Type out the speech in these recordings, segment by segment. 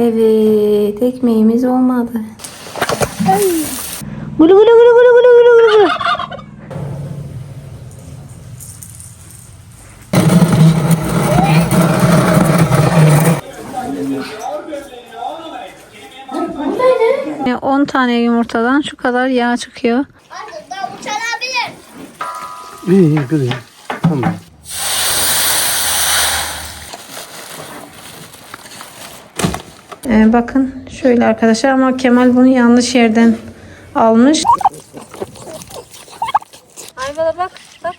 Evet, ekmeğimiz olmadı. Ay. Gulu gulu gulu gulu gulu gulu gulu. Yani 10 tane yumurtadan şu kadar yağ çıkıyor. Artık da uçabilir. İyi güzel. Tamam. Bakın şöyle arkadaşlar, ama Kemal bunu yanlış yerden almış. Ayvada bak bak.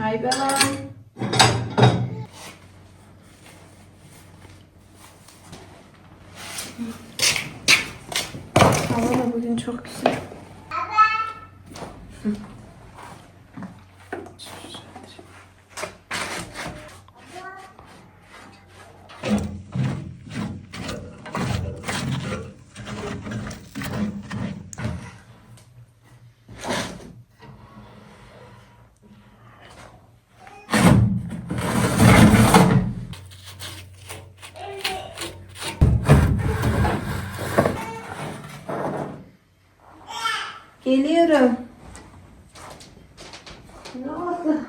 Ayvada. Hava da bugün çok güzel. Geliyorum. Ne oldu?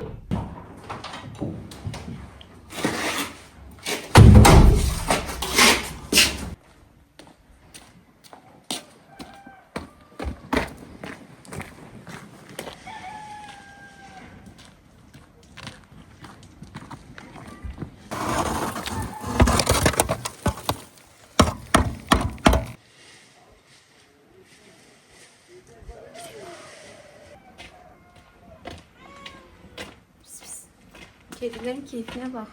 Kedilerin keyfine bak.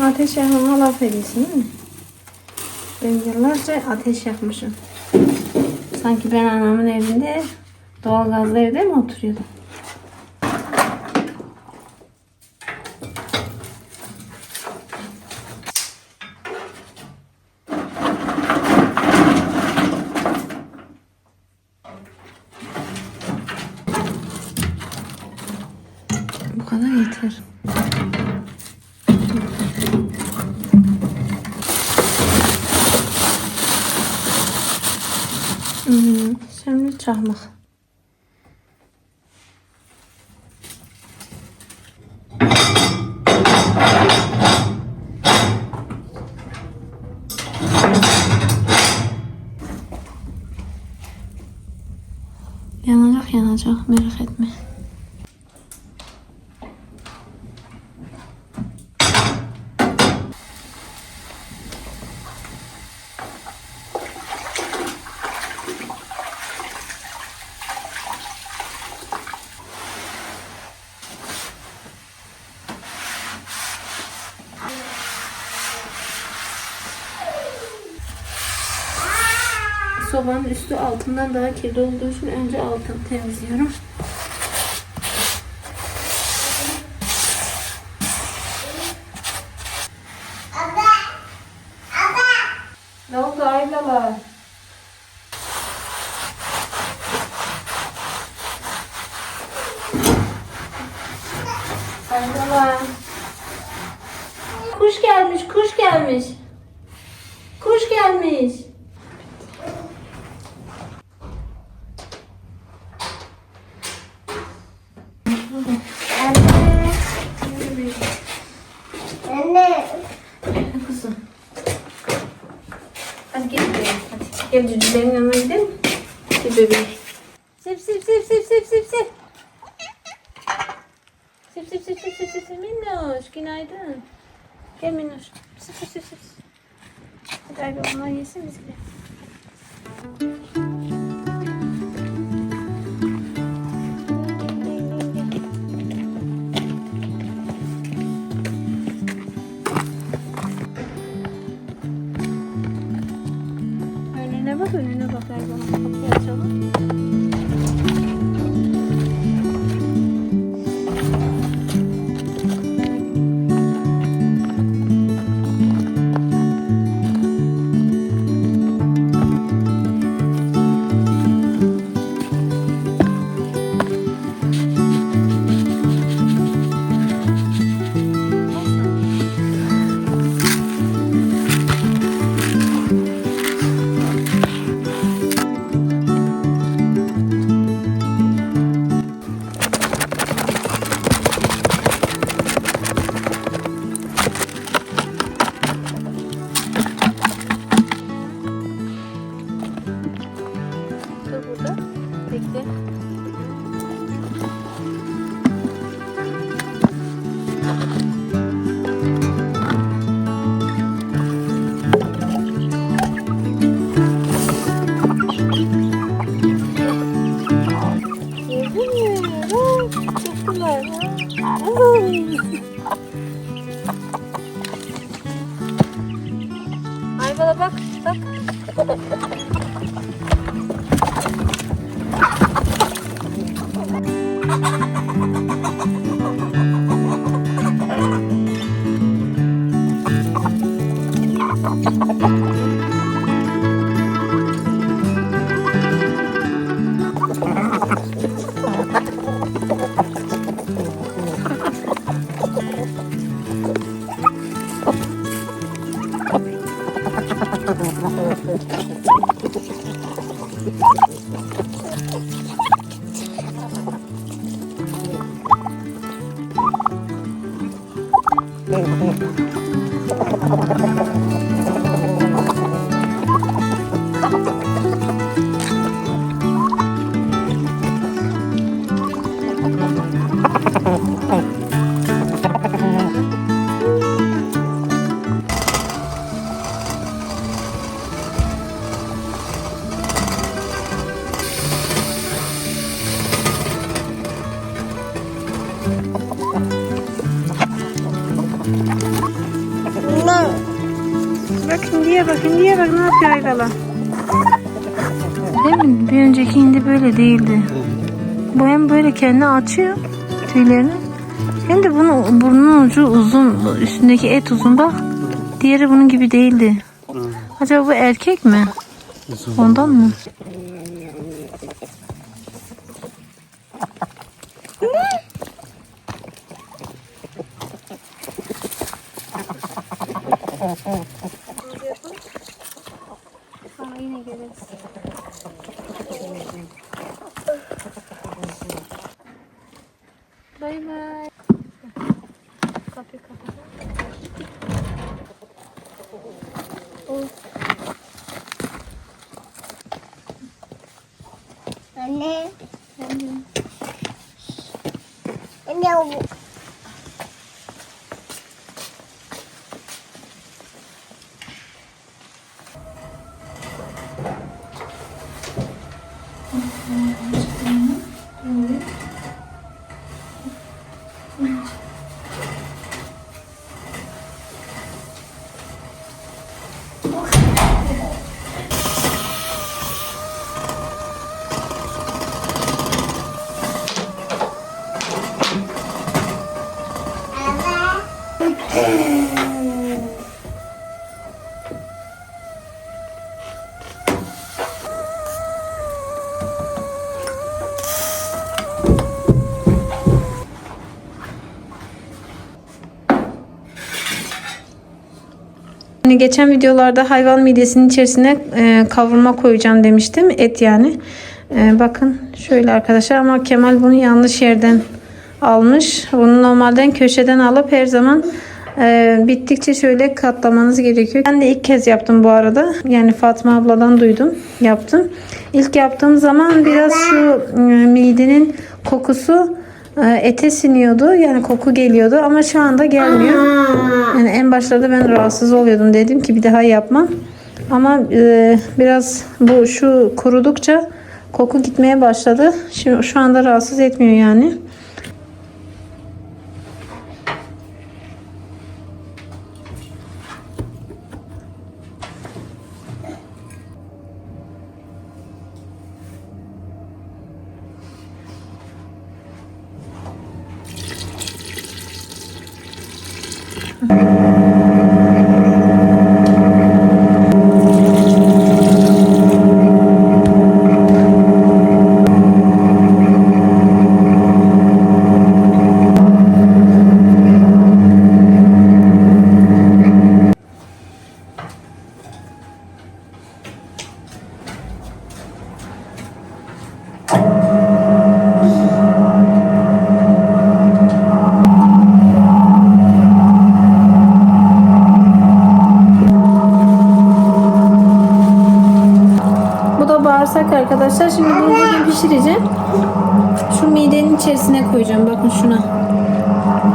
Ateş yakmama laf ediyorsun değil mi? Ben yıllarca ateş yakmışım. Sanki ben anamın evinde doğalgazlı evde mi oturuyordum? Bu kadar yeter. Şimdi çakmak. Yanacak yanacak, merak etme. Sobanın üstü altından daha kirli olduğu için önce altını temizliyorum. Ne oldu Aylalar? Aylalar. Kuş gelmiş, kuş gelmiş. Kuş gelmiş. Anne. Kızım. Hadi gel buraya. Hadi gel cücülerin yanına gidelim. Gel bebeğim. Sip sip sip sip sip sip sip. Sip sip sip sip sip sip sip. Minnoş günaydın. Gel Minnoş. Sip sip sip sip. Hadi abi onlar yesin biz gidelim. Arkana bak, önüne bak. Kapıyı açalım. Dur burada. Bekle. Gördün mü? Bak, çıktılar. Ay. Ayvala bak, bak. Bak hindiye bak, hindiye bak ne yapıyor Aygala. Değil mi? Bir önceki hindi böyle değildi. Bu hem böyle kendini açıyor tüylerini, hem de bunun burnunun ucu uzun, üstündeki et uzun bak. Diğeri bunun gibi değildi. Acaba bu erkek mi? Ondan mı? Sonra yine geliriz. Bay bay. Kapıyı kapat. Anne. Anne. Anne. Hani geçen videolarda hayvan midesinin içerisine kavurma koyacağım demiştim. Et yani. Bakın şöyle arkadaşlar, ama Kemal bunu yanlış yerden almış. Bunu normalden köşeden alıp her zaman bittikçe şöyle katlamanız gerekiyor. Ben de ilk kez yaptım bu arada. Yani Fatma abladan duydum. Yaptım. İlk yaptığım zaman biraz şu midenin kokusu ete siniyordu. Yani koku geliyordu ama şu anda gelmiyor. Yani en başlarda ben rahatsız oluyordum. Dedim ki bir daha yapmam. Ama biraz şu kurudukça koku gitmeye başladı. Şimdi şu anda rahatsız etmiyor yani. bağırsak arkadaşlar. Şimdi bunu bugün pişireceğim. Şu midenin içerisine koyacağım. Bakın şuna.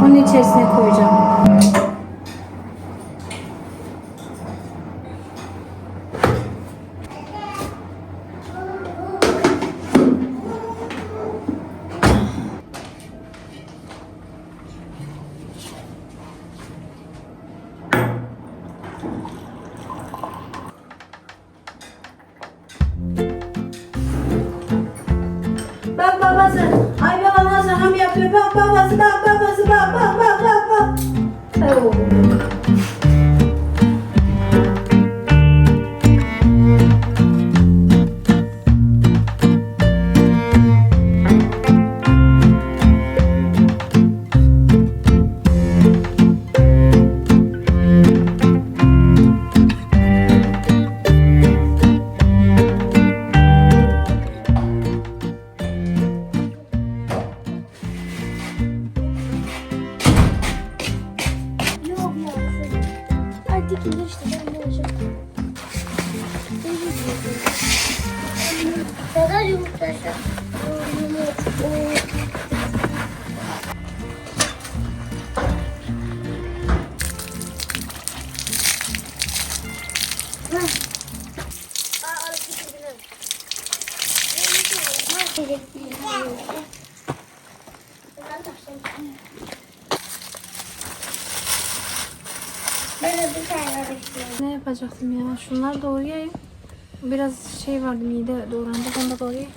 Onun içerisine koyacağım. Bak babası. Ay baba nasıl ham yapıyor. Bak babası. Bak babası. Bak bak bak bak bak. Oo. Yok ya. Artık indir işte ben ne olacak? Kadar yumurtlaşa. Ben de bir tane bekliyorum. Ne yapacaktım ya? Şunlar doğrayayım. Biraz şey vardı mide doğrandı. Onu da doğrayayım.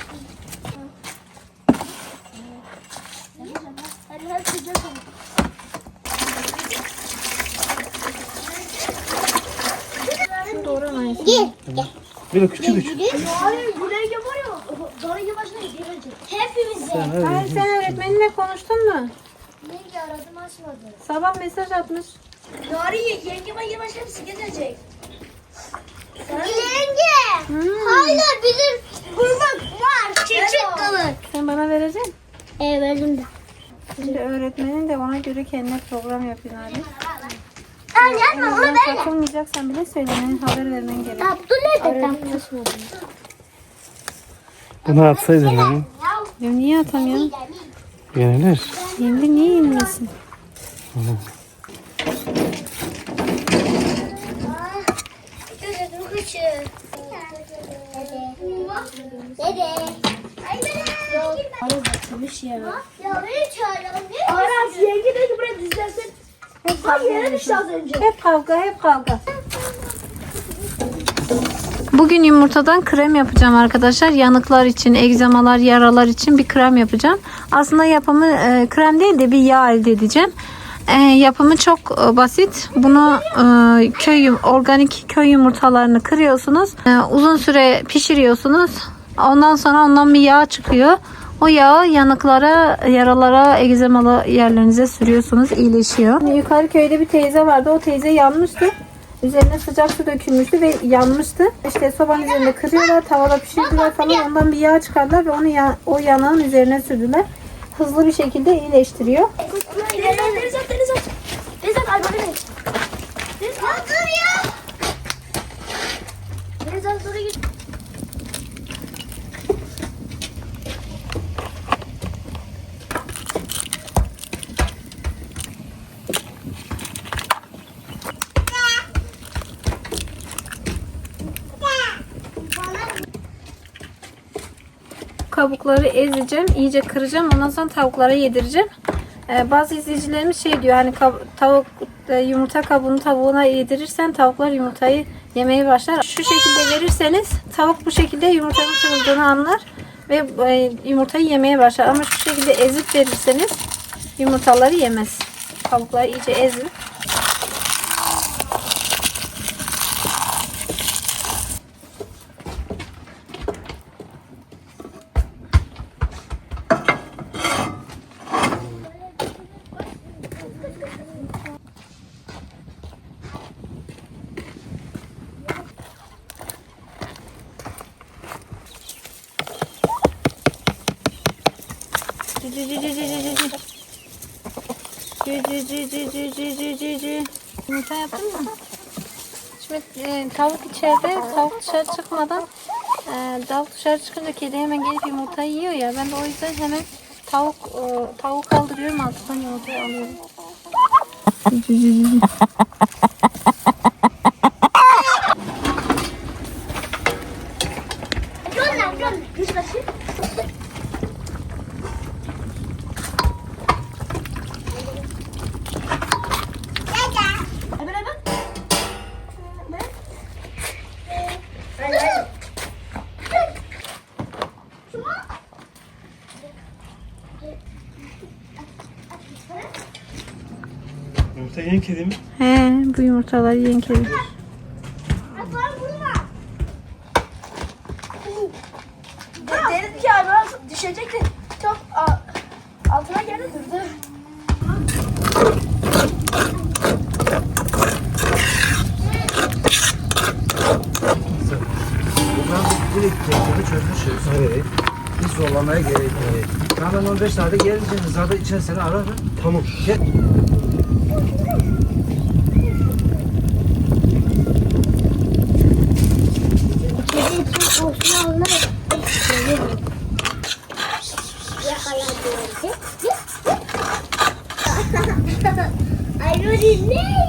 Hadi sıcak olsun. Şunu doğramayın. Gel. Bir de küçük küçük. Hayır, buraya var ya. Doğru başına girecek. Hepimize. Hayır sen öğretmeninle konuştun mu? Yenge aradım açmadı. Sabah mesaj atmış. Doğru yenge başına bir gelecek. Yenge. Hayır bizim kurban var. Çiçek kalır. Sen bana vereceksin. Verdim de. Şimdi öğretmenin de ona göre kendine program yapıyor abi. Anne ama Sen ben. katılmayacaksan bile söylemen, haber vermen gerek. Tatlı nerede? Tatlı. Bunu atsaydın lan. Ya niye atamıyorum? Yenilir. Şimdi niye yenmesin? Gözüm küçük. Dede. Ay dede. Araz atmış ya. Ya beni çağıralım. Aras yenge dedi buraya düzlersin. Bak yere düştü az önce. Hep kavga, hep kavga. Bugün yumurtadan krem yapacağım arkadaşlar. Yanıklar için, egzamalar, yaralar için bir krem yapacağım. Aslında yapımı krem değil de bir yağ elde edeceğim. Yapımı çok basit. Bunu organik köy yumurtalarını kırıyorsunuz. Uzun süre pişiriyorsunuz. Ondan sonra ondan bir yağ çıkıyor. O yağı yanıklara, yaralara, egzamalı yerlerinize sürüyorsunuz. İyileşiyor. Yukarı köyde bir teyze vardı. O teyze yanmıştı. Üzerine sıcak su dökülmüştü ve yanmıştı. İşte sobanın üzerinde kırıyorlar, tavada pişirdiler falan. Ondan bir yağ çıkardılar ve onu o yanağın üzerine sürdüler. Hızlı bir şekilde iyileştiriyor. Deniz at ay bana ver. Deniz at dur ya. Deniz at sonra git. Kabukları ezeceğim, iyice kıracağım. Ondan sonra tavuklara yedireceğim. Bazı izleyicilerimiz şey diyor hani yumurta kabuğunu tavuğuna yedirirsen tavuklar yumurtayı yemeye başlar. Şu şekilde verirseniz tavuk bu şekilde yumurtanın kırıldığını anlar ve yumurtayı yemeye başlar. Ama şu şekilde ezip verirseniz yumurtaları yemez. Tavukları iyice ezip. Yumurta yaptın mı? Şimdi tavuk içeride, tavuk dışarı çıkmadan Dal dışarı çıkınca kedi hemen gelip yumurtayı yiyor ya. Ben de o yüzden hemen tavuğu kaldırıyorum, altından yumurtayı alıyorum. Yumurta yiyen kedi mi? He, bu yumurtaları yiyen kedi. Dedim ki abi düşecekti. Çok altına geldi durdu. Buradan direkt tekleri çözmüşüz. Evet. Hiç zorlamaya gerek yok. Hemen 15 saatte gelince hızlarda içen seni arar. Tamam. Gel. Kedi için olsun alınır. Ay Nuri ne?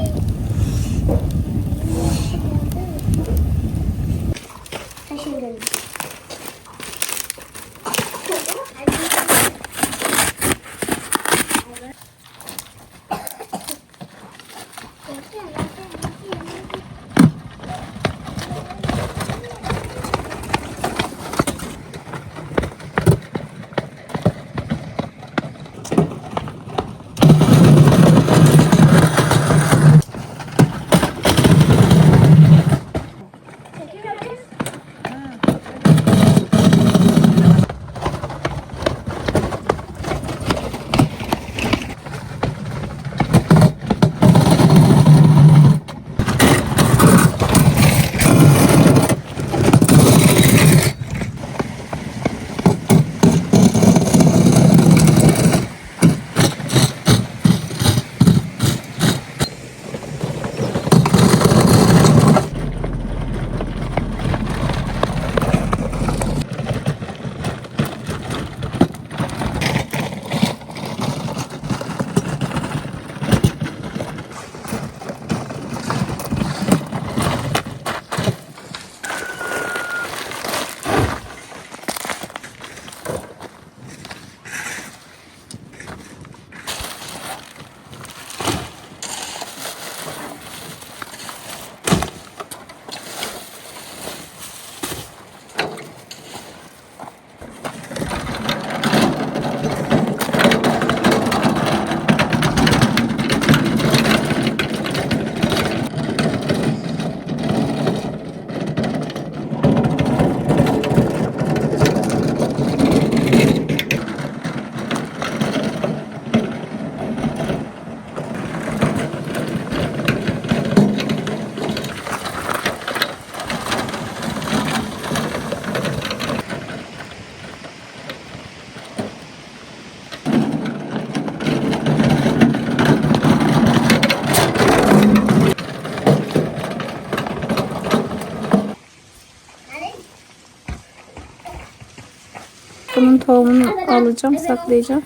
Bunun tohumunu alacağım, saklayacağım.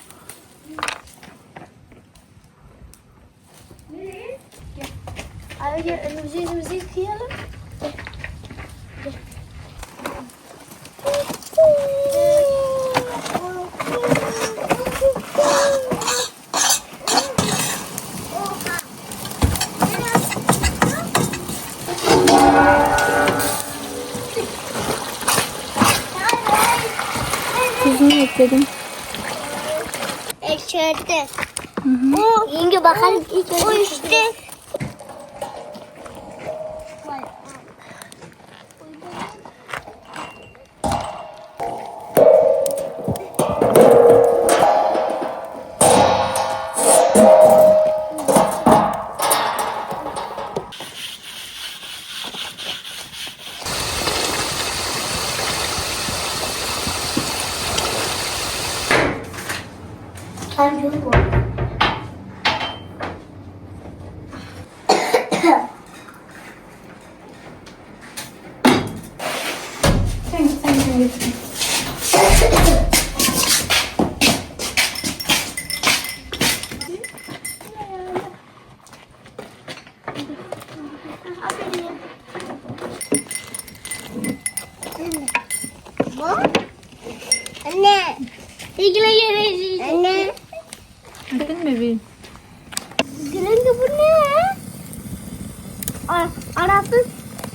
Abi gel önümüzü yüzümüzü yıkayalım. Tuzunu ekledim. Ekşerdi. O yenge bakalım o işte. Hangi bu? Sen Anne. İlgili yere anne. Bakın bebeğim. Gülünce bu ne? Arap'ın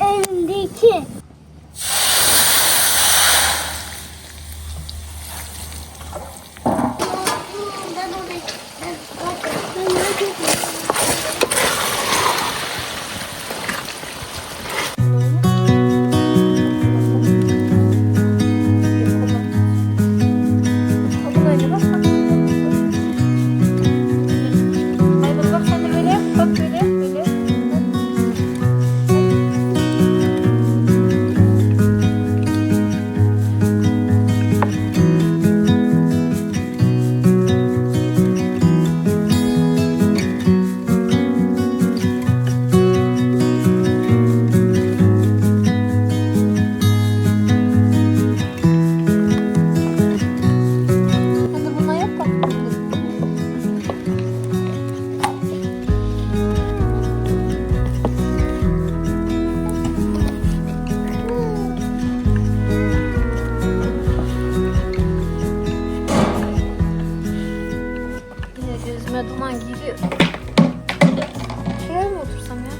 elindeki. Bak sen de böyle yap. Bak böyle. Böyle. Hadi buna yap bak. Yine gözüme duman giriyor. Şuraya mı otursam ya?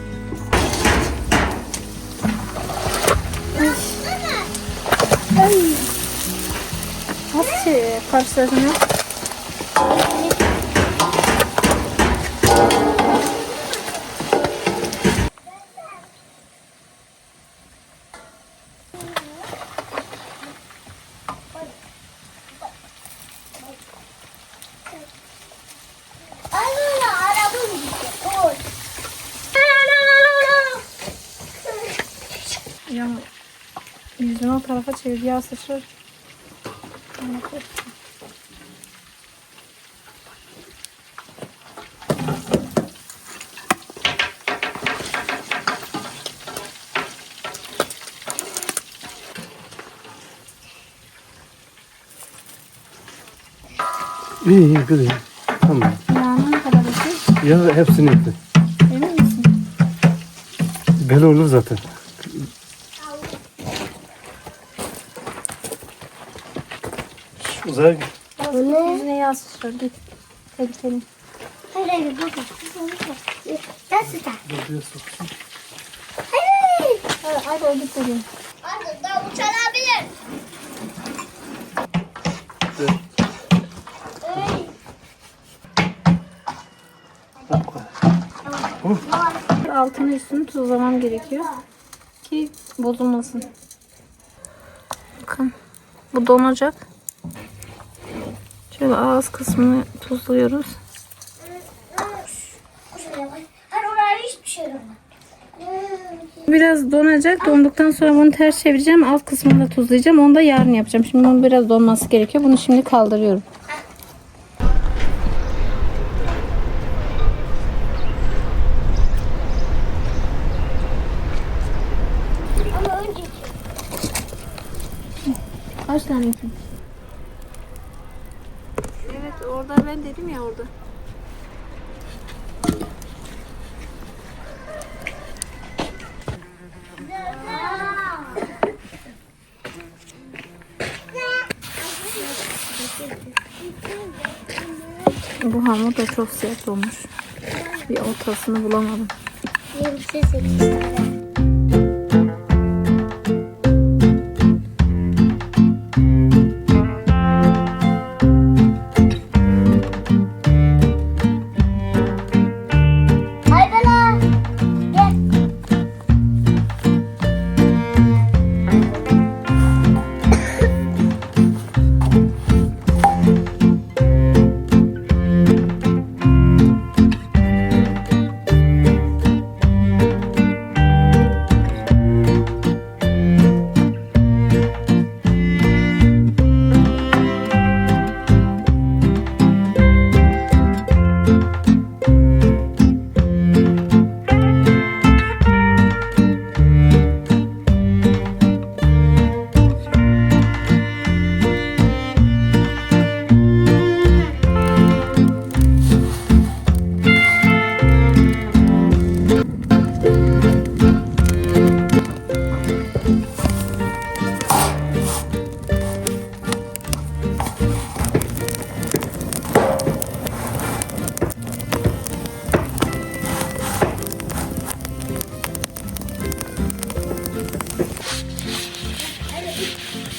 Nasıl karşıladın ya? Ya yüzünü o tarafa çevir, yağ sıçrar. İyi iyi güzel. Tamam. Yağını ne kadar atıyor? Ya hepsini etti. Emin misin? Böyle olur zaten. Uzaya git. Yüzüne yağ sıçrar, git. Tehlikeli. Hayır bakın. Nasıl da? Buraya soksun. Hayır. Hadi o git dedim. Hadi daha uçabilir. Altını üstünü tuzlamam gerekiyor ki bozulmasın. Bakın bu donacak. Şöyle ağız kısmını tuzluyoruz. Hayır oraya hiçbir şey yok. Biraz donacak. Donduktan sonra bunu ters çevireceğim. Alt kısmını da tuzlayacağım. Onu da yarın yapacağım. Şimdi bunun biraz donması gerekiyor. Bunu şimdi kaldırıyorum. Ama önce Kaç tane yapayım? Evet orada ben dedim ya orada. Bu hamur da çok sert olmuş. Bir ortasını bulamadım. 28 tane. Aybela, gel.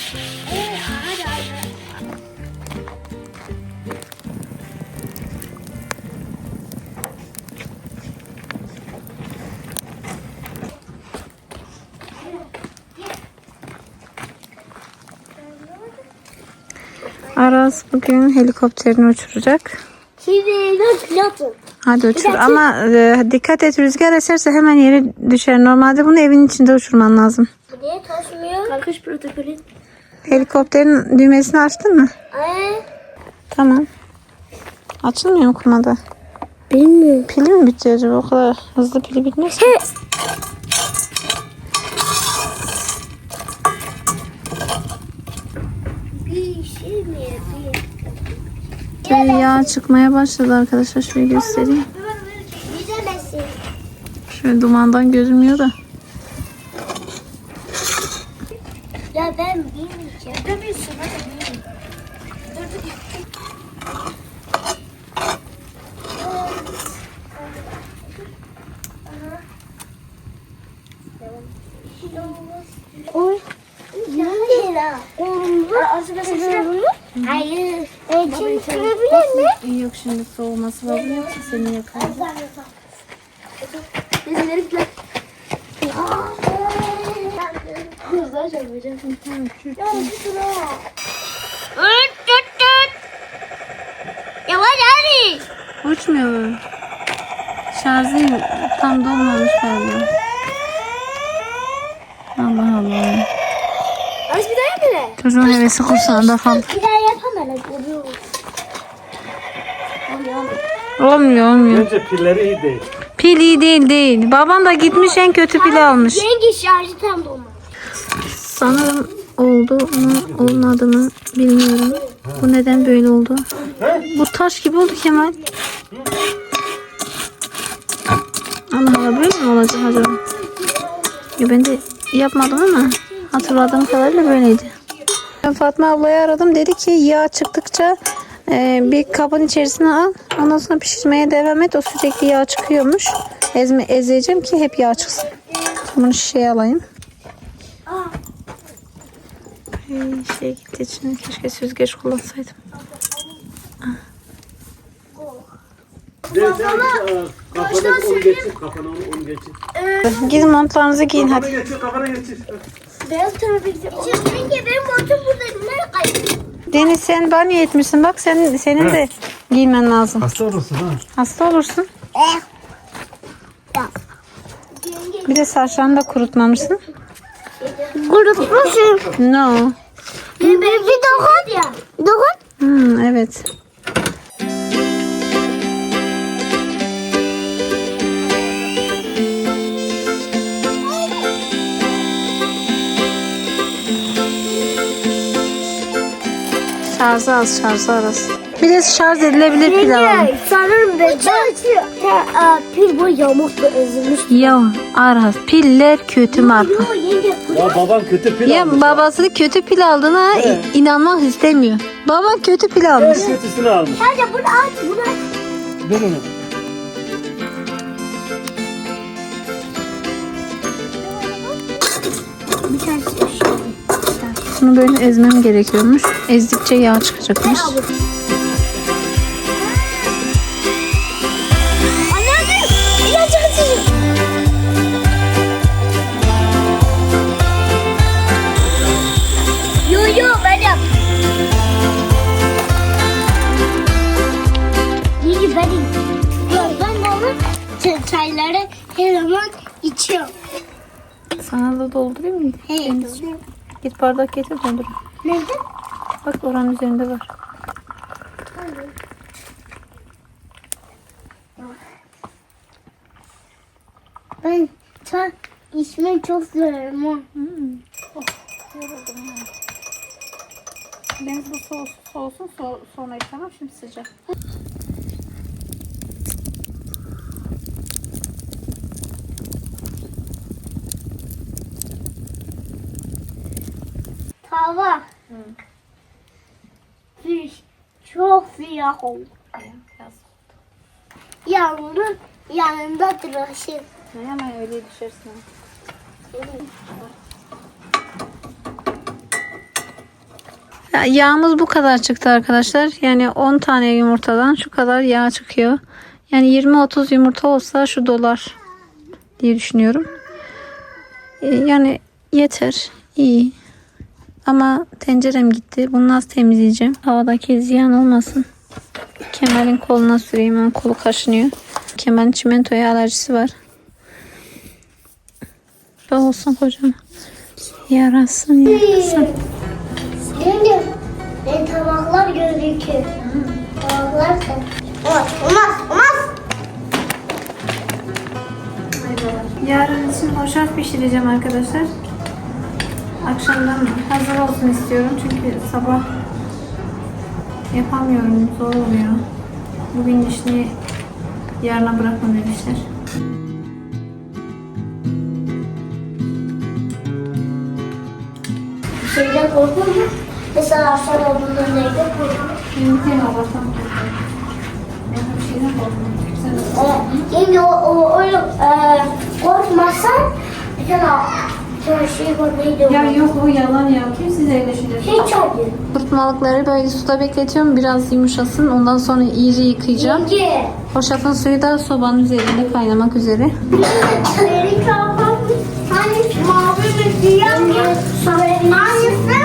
Hadi hadi. Aras bugün helikopterini uçuracak. Şimdi yatın. Hadi uçur ama dikkat et, rüzgar eserse hemen yere düşer. Normalde bunu evin içinde uçurman lazım. Bu niye taşmıyor? Kalkış protokolü. Helikopterin düğmesini açtın mı? Tamam. Açılmıyor mu kumanda? Bilmiyorum. Pili mi bitiyor acaba? O kadar hızlı pili bitmez ki. Bir şey mi? Şöyle yağ çıkmaya başladı arkadaşlar. Şöyle göstereyim. Yüzemezsin. Şöyle dumandan gözümüyor da. Ya ben bilmeyeceğim. Bilmiyorsun. Hadi bilmiyorum. Oy. Hayır. Şimdi sürebilir mi? Yok, şimdi soğuması var. Yoksa seni yakar. Bizimler. Kızlar çarpacak. Yavaş hadi. Uçmuyor. Şarjı tam dolmamış galiba. Allah Allah. Az bir daha yapalım. Çocuğun hevesi kursağında falan. Bir daha yapamadık. Olmuyor. Bence pilleri iyi değil. Pil iyi değil. Baban da gitmiş en kötü pili almış. Yenge şarjı tam dolmadı. Sanırım oldu ama olmadı mı bilmiyorum. Bu neden böyle oldu? Bu taş gibi oldu Kemal. Allah Allah, böyle mi olacak acaba? Ya ben de yapmadım ama hatırladığım kadarıyla böyleydi. Ben Fatma ablayı aradım. Dedi ki yağ çıktıkça bir kabın içerisine al. Ondan sonra pişirmeye devam et. O sürekli yağ çıkıyormuş. Ezeceğim ki hep yağ çıksın. Bunu şişeye alayım. Şey gitti içine. Keşke süzgeç kullansaydım. Kafana onu geçir. Kafana onu geçir. Gidin montlarınızı giyin hadi. Kafana geçir. Kafana geçir. Beyaz tarafa gidiyor. Yenge benim montum buradaydı. Nereye kaydı? Deniz, sen banyo etmişsin. Bak senin de giymen lazım. Hasta olursun ha. Hasta olursun. Bir de saçlarını da kurutmamışsın. Kurutmuşum. No. Bir dokun ya. Dokun. Evet. Şarjı az. Bir de şarj edilebilir pil alalım. Sanırım ben pil bu yamuklu ezilmiş. Ya Aras, piller kötü marka. Yo yenge. Ya baban kötü pil Ya almış. babası kötü pil aldığına inanmak istemiyor. Baba kötü pil almış. En kötüsünü almış. Sadece bunu aç. Bunu aç. Ver onu. Bir tanesi Bunu böyle ezmem gerekiyormuş. Ezdikçe yağ çıkacakmış. Anne ilaç atayım. Yo ben yap. İyi benim. Ben onu çayları her zaman içiyorum. Sana da doldurayım mı? Hey. Git bardak getir doldur. Nerede? Bak oranın üzerinde var. Ben çay içmeyi çok severim. Deniz bu soğusun sonra içemem, şimdi sıcak. Tava. Fiş. Çok siyah oldu. Yağmurun yanında tıraşı. Hemen öyle düşersin. Yağımız bu kadar çıktı arkadaşlar. Yani 10 tane yumurtadan şu kadar yağ çıkıyor. Yani 20-30 yumurta olsa şu dolar diye düşünüyorum. Yani yeter. İyi. Ama tencerem gitti. Bunu nasıl temizleyeceğim? Havadaki ziyan olmasın. Kemal'in koluna süreyim. Onun kolu kaşınıyor. Kemal'in çimentoya alerjisi var. Sağ olsun kocam. Yarasın yarasın. Yenge, tabaklar gözüküyor. Tabaklar da. Olmaz. Yarın için hoşaf pişireceğim arkadaşlar. Akşamdan hazır olsun istiyorum. Çünkü sabah yapamıyorum. Zor oluyor. Bugün işini yarına bırakma demişler. Şeyden korkma mı? Mesela akşam olduğunda neyde korkma? Yumurtayla abartam. Ben bir şeyden korkmuyorum. Sen Yenge o öyle korkmazsan bir tane şey var neydi o? ya yok o yalan ya. Kim size evleşecek? Hiç olmuyor. Kurutmalıkları böyle suda bekletiyorum. Biraz yumuşasın. Ondan sonra iyice yıkayacağım. Yenge. Hoşafın suyu da sobanın üzerinde kaynamak üzere. Erik ablamız hani mavi bir siyah mı? Hangisi?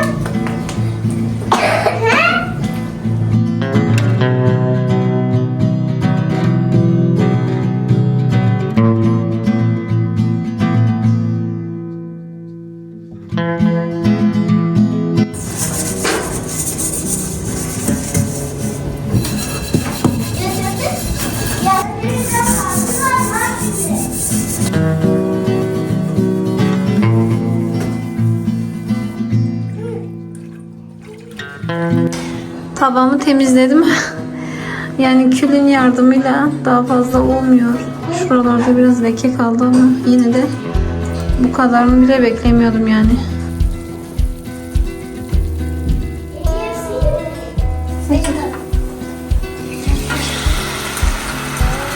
Tabağımı temizledim. Yani külün yardımıyla daha fazla olmuyor. Şuralarda biraz leke kaldı ama yine de bu kadarını bile beklemiyordum yani.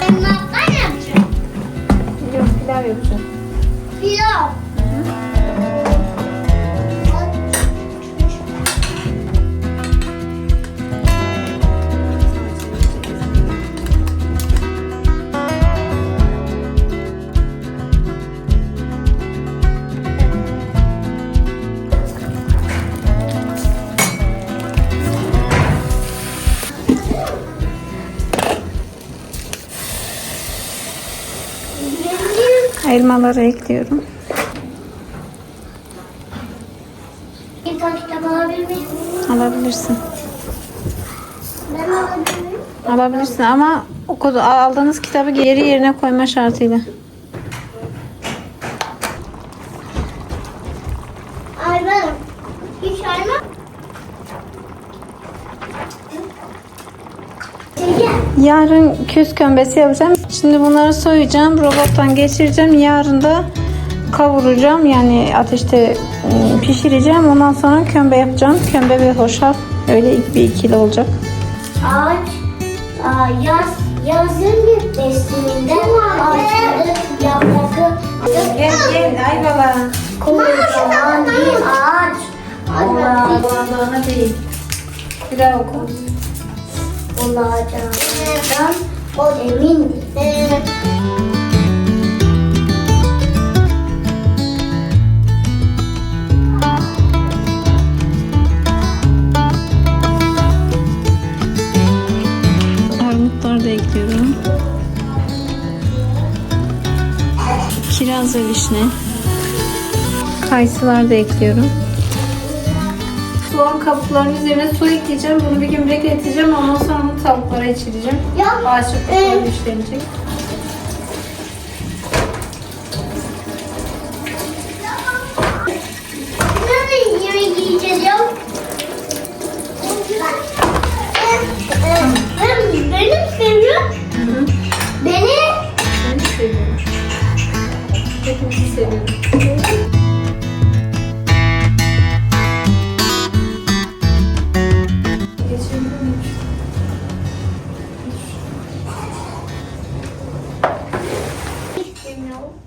Bunlardan yapacağım. Yok, pilav yapacağım. Pilav. Elmaları ekliyorum. Bir tane kitap alabilir miyim? Alabilirsin. Ben alabilir miyim? Alabilirsin ama aldığınız kitabı geri yerine koyma şartıyla. Ayranım. Hiç ayran. Yarın köz kömbesi yapacağım. Şimdi bunları soyacağım. Robottan geçireceğim. Yarın da kavuracağım. Yani ateşte pişireceğim. Ondan sonra kömbe yapacağım. Kömbe ve hoşaf. Öyle bir ikili olacak. Ağaç, yazın mevsiminde ağaçları, yaprakı, Gel Aybala. kocaman bir ağaç. Allah'ına değil. Bir daha oku. Olacağından o emindi. Armutlar da ekliyorum. Kiraz ve vişne. Kayısılar da ekliyorum. Soğan kabuklarının üzerine su ekleyeceğim. Bunu bir gün bekleteceğim. Ondan sonra bunu tavuklara içireceğim. Bağışıklıkları güçlenecek. Nasıl yemek yiyeceğiz ya? Benim seviyorum. Beni Ben seviyorum. Hepimizi seviyorum. Geçebilir miyim?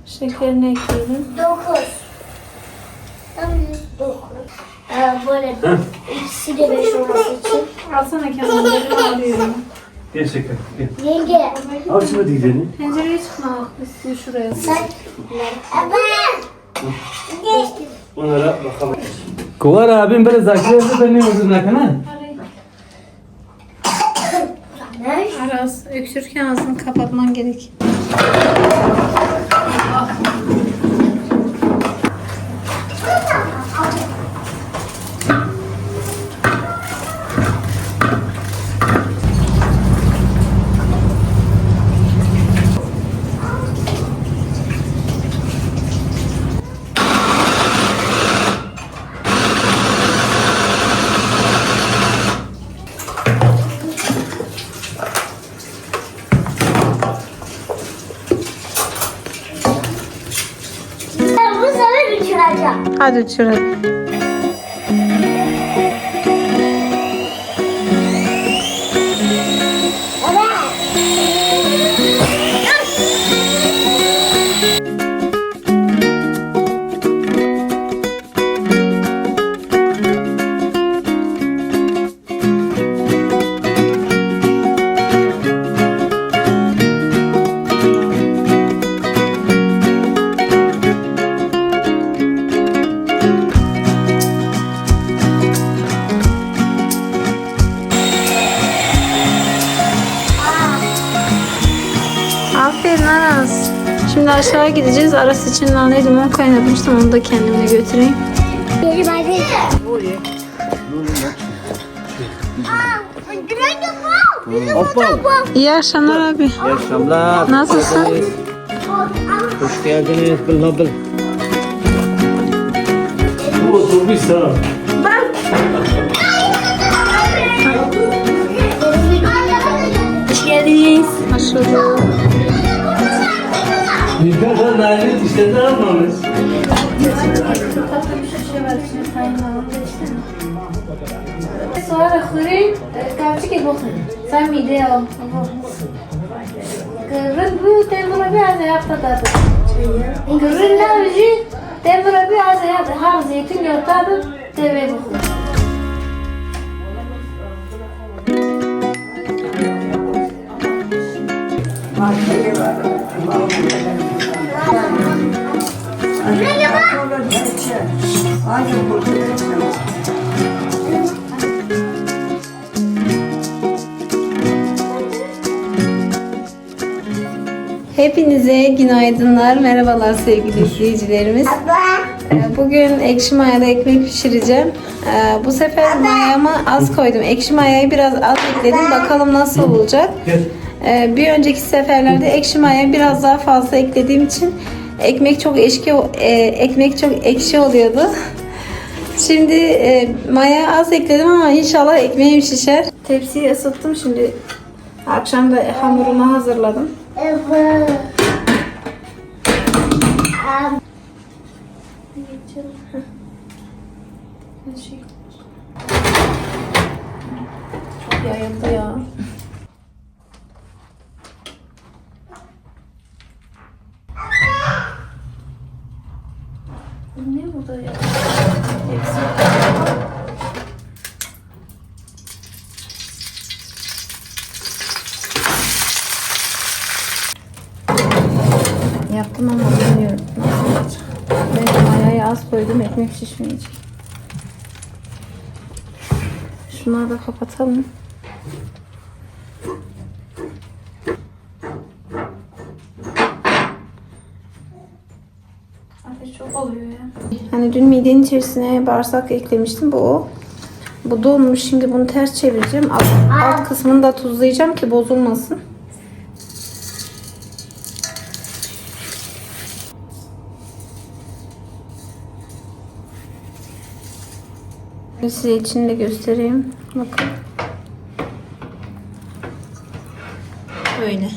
Şekerini ekleyelim. 9. Tam 9. böyle ikisi de 5 olması için. Alsana Kemal. Benim alıyorum. Gerçekten. Gel. Yenge. Al şunu diyeceğini. Pencereye çıkmak istiyor şuraya. Sen. Onlara bakalım. Kovar abim biraz akıllı ben ne oldu nakana? Ne? Aras öksürken ağzını kapatman gerek. Ben bu sefer uçuracağım. Hadi uçuralım. Aferin Aras. Şimdi aşağı gideceğiz. Aras için nane limon kaynatmıştım. Onu da kendimle götüreyim. Geri ben de. Hoppa. İyi akşamlar abi. İyi akşamlar. Nasılsın? Hoş geldiniz. Bıllabıl. Bu otobüs ha. Hoş geldiniz. Hoş bulduk. Bizden sonra nalet işlerden almamış. Tatlı bir şey var içinde kaynağı işte. Sonra خوري كابتشي بخوري سامي ديو قرن بيو تمر بي از yaptı tadı. قرن لا بيجي تمر بي az yaptı. Har zeytin yotadı teve بخور. Hepinize günaydınlar, merhabalar sevgili izleyicilerimiz. Bugün ekşi mayalı ekmek pişireceğim. Bu sefer mayamı az koydum. Ekşi mayayı biraz az ekledim. Bakalım nasıl olacak. Bir önceki seferlerde ekşi mayayı biraz daha fazla eklediğim için ekmek çok ekşi oluyordu. Şimdi maya az ekledim ama inşallah ekmeğim şişer. Tepsiyi ısıttım şimdi. Akşam da hamurumu hazırladım. Evet. Çok yayıldı ya. Ne burada ya? Yaptım ama bilmiyorum nasıl olacak. Ben mayayı az koydum, ekmek şişmeyecek. Şunları da kapatalım. Ateş çok oluyor ya. Hani dün midenin içerisine bağırsak eklemiştim, bu o. Bu donmuş, şimdi bunu ters çevireceğim. Alt kısmını da tuzlayacağım ki bozulmasın. Size içini de göstereyim. Bakın. Böyle.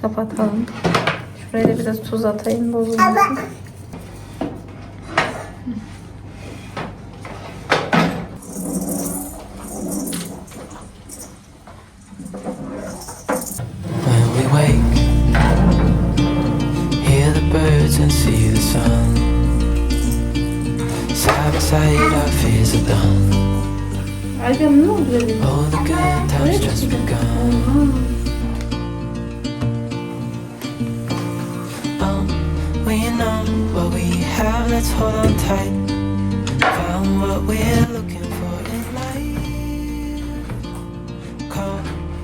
Kapatalım. Şuraya da biraz tuz atayım bozulmasın. When we wake, hear the birds and see the sun. Side by side sight, our fears are done. Aydın ne oldu dedim? All the good times just begun. We know what we have, let's hold on tight. Found what we're looking for in life. Call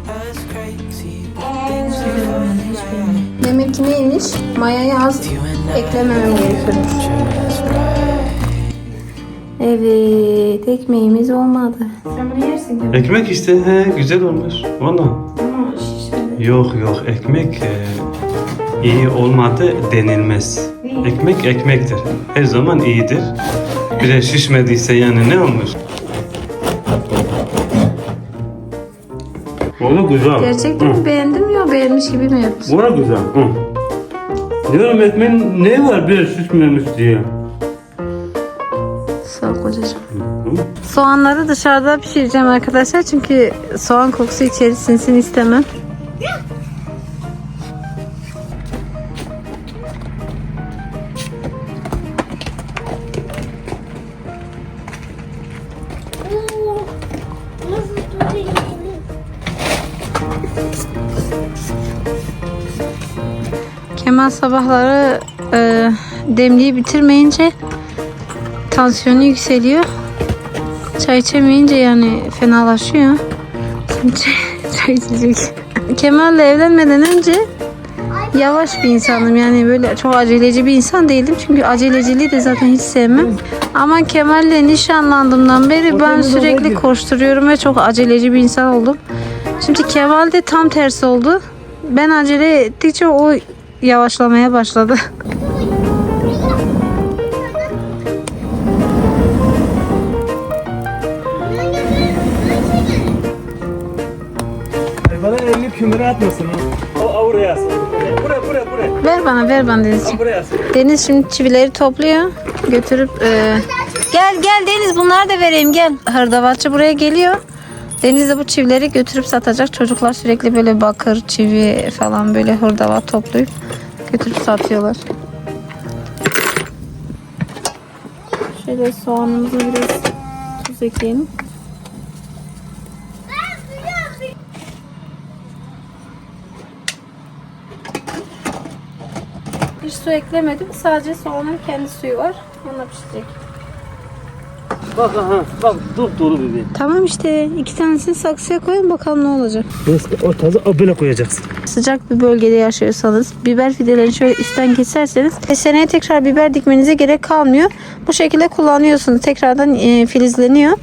us crazy, but things we find right. Demek ki neymiş? Mayayı az You and I eklememem gerekiyormuş. just right. Evet, ekmeğimiz olmadı. Sen bunu yersin değil mi? Ekmek işte güzel olmuş. Valla. Ama şişmedi. Yok ekmek iyi olmadı denilmez. Ekmek ekmektir. Her zaman iyidir. Bir de şişmediyse yani ne olmuş? Onu güzel. Gerçekten mi beğendin mi ya beğenmiş gibi mi yaptın? Bana güzel. Hı. Diyorum ekmeğin ne var bir şişmemiş diye. Sağ ol kocacığım. Hı. Soğanları dışarıda pişireceğim arkadaşlar çünkü soğan kokusu içeri sinsin istemem. Oo, nasıl tutuyor? Kemal sabahları demliği bitirmeyince tansiyonu yükseliyor. Çay içemeyince yani fenalaşıyor. Çay içecek. Kemal'le evlenmeden önce yavaş bir insanım. Yani böyle çok aceleci bir insan değildim. Çünkü aceleciliği de zaten hiç sevmem. Ama Kemal'le nişanlandığımdan beri ben sürekli koşturuyorum ve çok aceleci bir insan oldum. Şimdi Kemal de tam tersi oldu. Ben acele ettikçe o yavaşlamaya başladı. Bana elini kümere atmasın ha. O buraya asın. Buraya. Ver bana Denizciğim. Buraya asın. Deniz şimdi çivileri topluyor. Götürüp gel Deniz bunları da vereyim gel. Hırdavatçı buraya geliyor. Deniz de bu çivileri götürüp satacak. Çocuklar sürekli böyle bakır, çivi falan böyle hırdavat toplayıp götürüp satıyorlar. Şöyle soğanımızı biraz tuz ekleyelim. Hiç su eklemedim. Sadece soğanın kendi suyu var. Onunla pişecek. Bak dolu bebeğim. Tamam işte 2 tanesini saksıya koyun bakalım ne olacak. Neyse ortası böyle koyacaksın. Sıcak bir bölgede yaşıyorsanız biber fidelerini şöyle üstten keserseniz seneye tekrar biber dikmenize gerek kalmıyor. Bu şekilde kullanıyorsunuz. Tekrardan filizleniyor.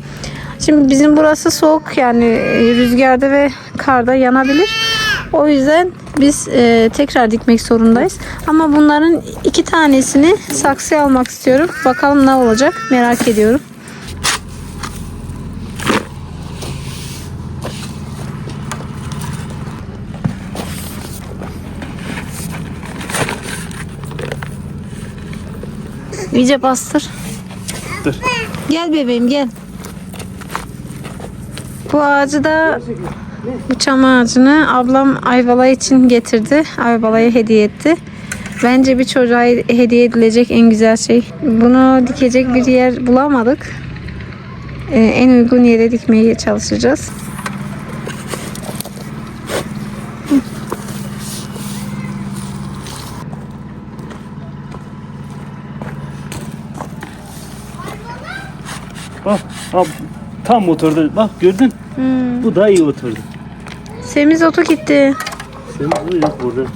Şimdi bizim burası soğuk yani rüzgarda ve karda yanabilir. O yüzden biz tekrar dikmek zorundayız. Ama bunların 2 tanesini saksıya almak istiyorum. Bakalım ne olacak merak ediyorum. İyice bastır. Dur. Gel bebeğim gel. Bu ağacı da bu çam ağacını ablam Ayvalık için getirdi. Ayvalık'a hediye etti. Bence bir çocuğa hediye edilecek en güzel şey. Bunu dikecek bir yer bulamadık. En uygun yere dikmeye çalışacağız. Bak tam oturdu. Bak gördün. Bu da iyi oturdu. Semizotu gitti. Sen bu yok burada.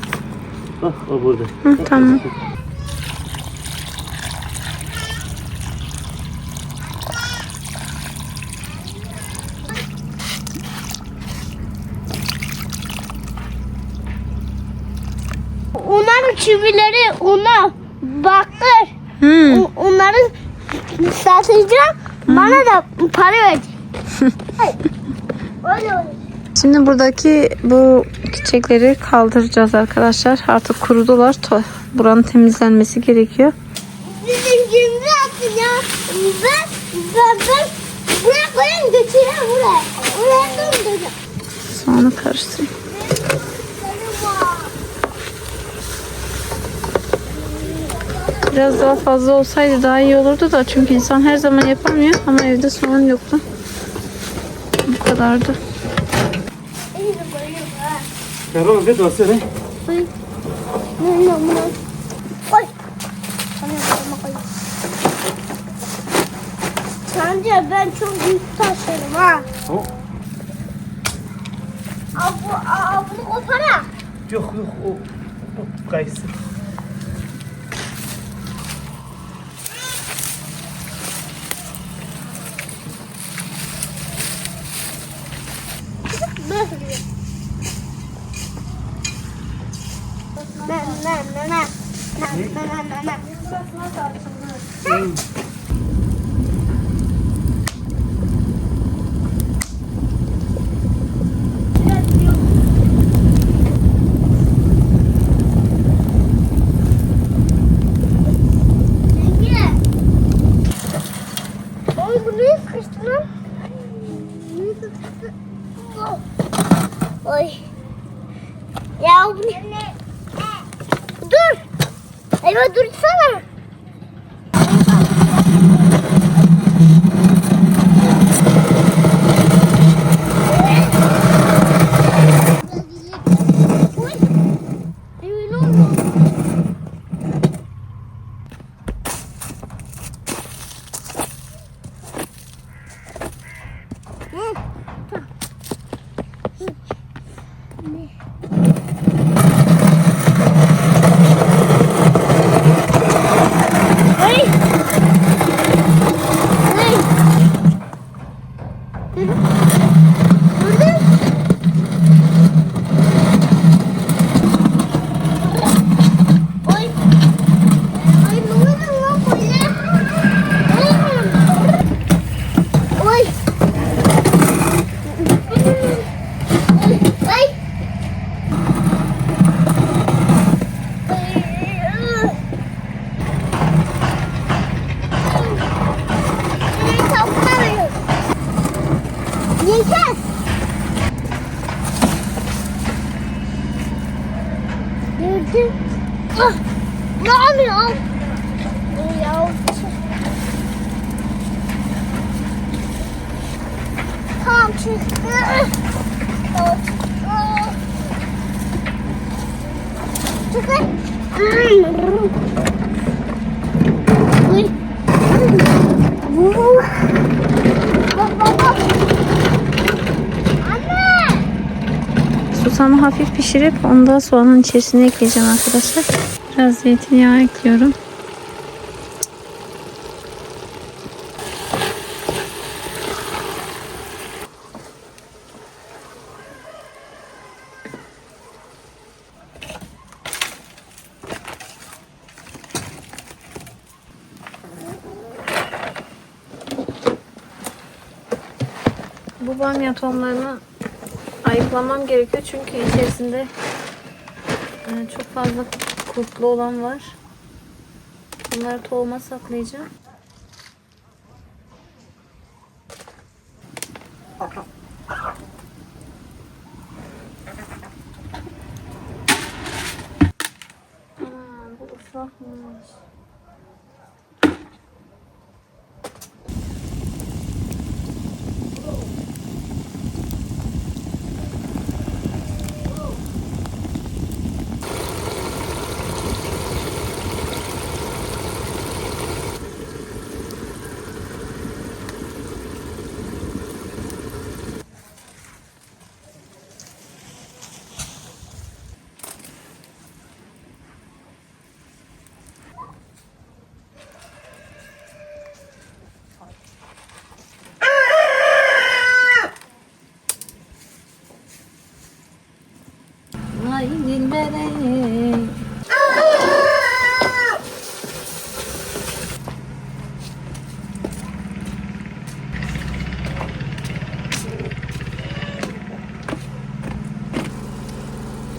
Bak o burada. Hı, tamam. Onların çivileri ona bakır. Onları satacağım. Bana da para verecek. Öyle. Şimdi buradaki bu çiçekleri kaldıracağız arkadaşlar. Artık kurudular. Buranın temizlenmesi gerekiyor. Bizim cimri attın ya. Ben buraya koyayım götüreyim buraya. Oraya koyayım. Soğanı karıştırayım. Biraz daha fazla olsaydı daha iyi olurdu da, çünkü insan her zaman yapamıyor ama evde soğan yoktu. Bu kadardı. Tamam bir dosya ne? Sence ben çok büyük taşlarım ha. Oh. Bunu kopara. Yok o kayısı. Oy bu niye sıkıştı lan? Oy. Ya bu ne? Dur. Eyvah dursana. Oy. Eyvah ne oldu? Yeter. Gördüm. Ah, ne yapıyorsun? Ya. Tamam çıktı. Tamam çıktı. Çıkın. Uy. Bak bak bak. Anne. Susamı hafif pişirip onu da soğanın içerisine ekleyeceğim arkadaşlar. Biraz zeytinyağı ekliyorum. Bu bamya tohumlarını ayıklamam gerekiyor çünkü içerisinde çok fazla kurtlu olan var. Bunları tohuma saklayacağım. Bu ıslakmış. Ay dilbere.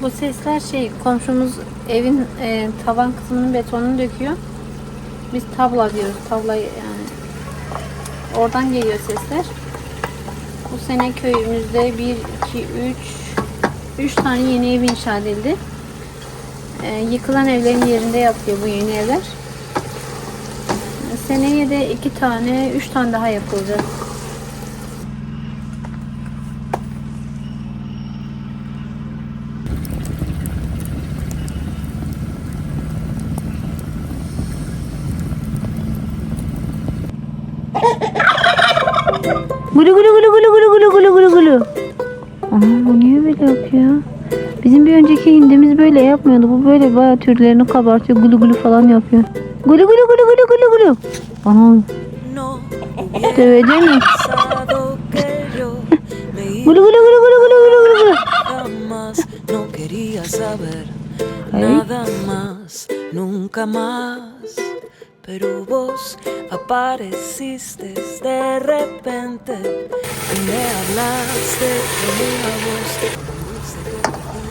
Bu sesler komşumuz evin tavan kısmının betonunu döküyor. Biz tabla diyoruz. Tabla yani. Oradan geliyor sesler. Bu sene köyümüzde 1, 2, 3 tane yeni ev inşa edildi. Yıkılan evlerin yerinde yapıyor bu yeni evler. Seneye de 2 tane, 3 tane daha yapılacak. Gulu gulu gulu gulu gulu gulu gulu gulu gulu. Aa, bu niye böyle yapıyor? Bizim bir önceki hindimiz böyle yapmıyordu. Bu böyle bayağı türlerini kabartıyor. Gulu gulu falan yapıyor. Gulu gulu gulu gulu gulu gulu. Aha. No Dövecek mi? pensado que yo me Gulu gulu gulu gulu gulu gulu gulu gulu. jamás no quería saber nada más, nunca más. Pero vos apareciste de repente y me hablaste de una voz.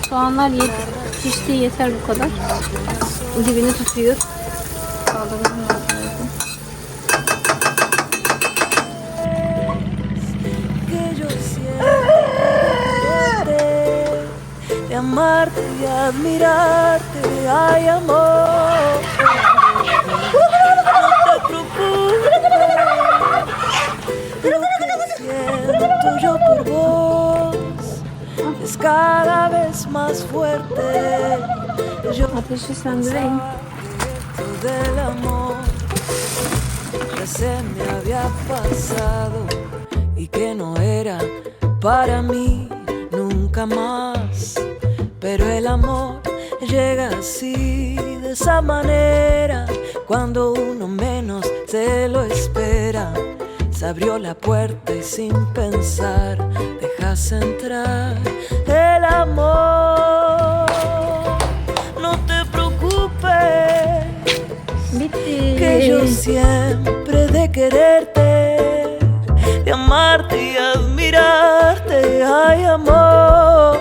Soğanlar pişti, yeter bu kadar. Dibini tutuyor. Kaldıralım lazım. Que yo siempre de amarte y admirarte, ay amor. No te preocupes, lo que siento yo por vos es cada vez más fuerte. Yo Ateşi söndüreyim. del amor ya se me había pasado y que no era para mí nunca más. Pero el amor llega así, de esa manera, cuando uno menos se lo espera. Se abrió la puerta y sin pensar dejas entrar el amor. No te preocupes, Bitti. que yo siempre de quererte, de amarte y admirarte, ay amor.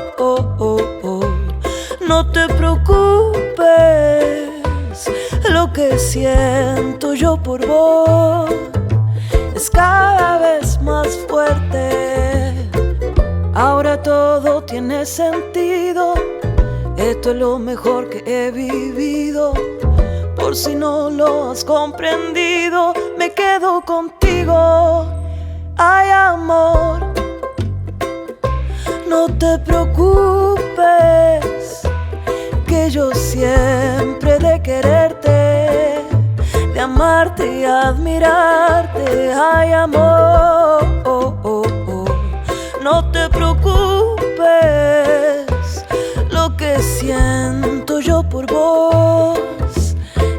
No te preocupes, lo que siento yo por vos es cada vez más fuerte. Ahora todo tiene sentido, esto es lo mejor que he vivido. Por si no lo has comprendido, me quedo contigo, ay amor. No te preocupes, que yo siempre de quererte, de amarte y admirarte, ay amor. No te preocupes, lo que siento yo por vos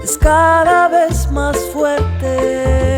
es cada vez más fuerte.